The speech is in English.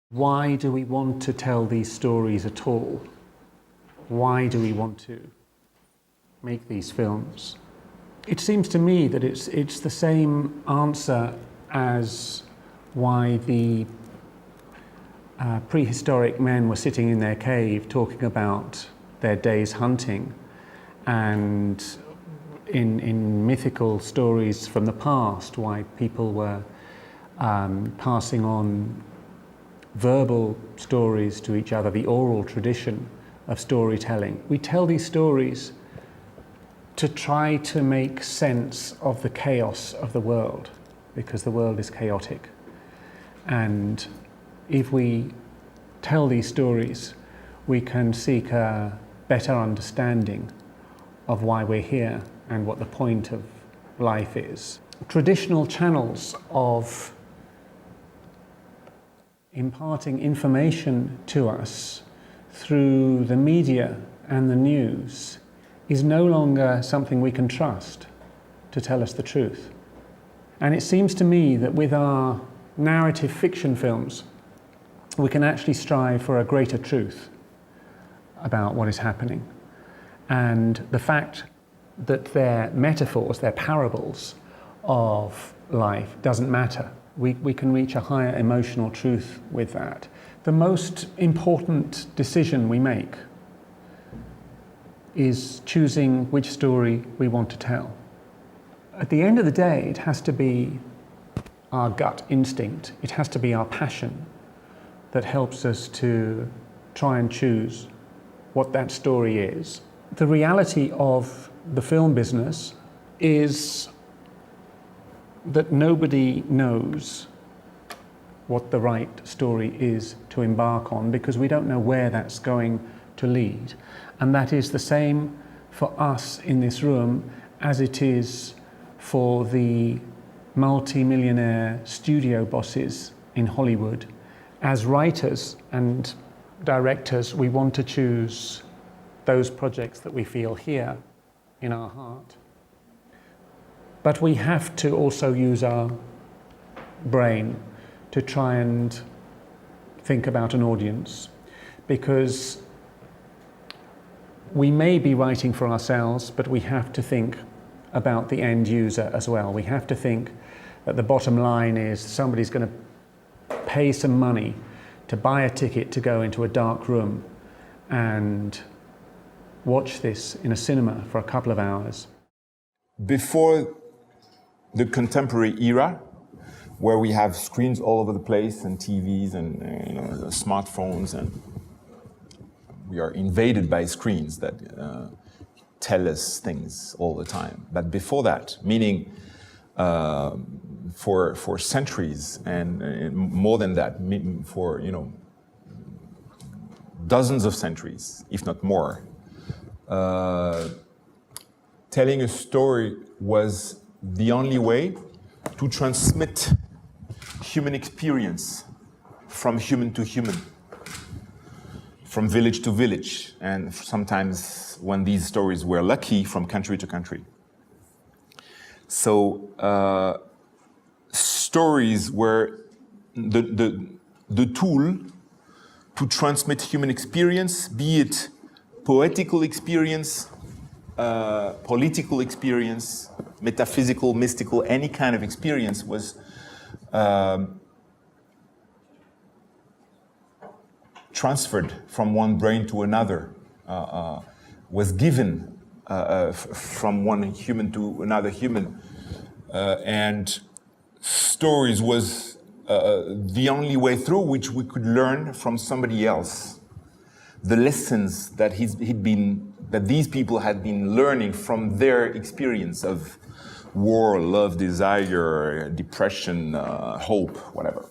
Why do we want to tell these stories at all? Why do we want to make these films? It seems to me that it's the same answer as why the prehistoric men were sitting in their cave talking about their day's hunting, and in mythical stories from the past, why people were passing on verbal stories to each other, the oral tradition of storytelling. We tell these stories to try to make sense of the chaos of the world, because the world is chaotic. And if we tell these stories, we can seek a better understanding of why we're here and what the point of life is. Traditional channels of imparting information to us through the media and the news is no longer something we can trust to tell us the truth. And it seems to me that with our narrative fiction films, we can actually strive for a greater truth about what is happening. And the fact that they're metaphors, they're parables of life, doesn't matter. We can reach a higher emotional truth with that. The most important decision we make is choosing which story we want to tell. At the end of the day, it has to be our gut instinct, it has to be our passion that helps us to try and choose what that story is. The reality of the film business is that nobody knows what the right story is to embark on, because we don't know where that's going to lead. And that is the same for us in this room as it is for the multi-millionaire studio bosses in Hollywood. As writers and directors, we want to choose those projects that we feel here in our heart. But we have to also use our brain to try and think about an audience, because we may be writing for ourselves, but we have to think about the end user as well. We have to think that the bottom line is somebody's going to pay some money to buy a ticket to go into a dark room and watch this in a cinema for a couple of hours. Before the contemporary era, where we have screens all over the place and TVs and smartphones, and we are invaded by screens that tell us things all the time. But before that, meaning for centuries and more than that, for dozens of centuries, if not more, telling a story was the only way to transmit human experience from human to human, from village to village, and sometimes, when these stories were lucky, from country to country. So stories were the tool to transmit human experience, be it poetical experience, political experience, metaphysical, mystical, any kind of experience was transferred from one brain to another, was given from one human to another human. And stories was the only way through which we could learn from somebody else the lessons that these people had been learning from their experience of war, love, desire, depression, hope, whatever.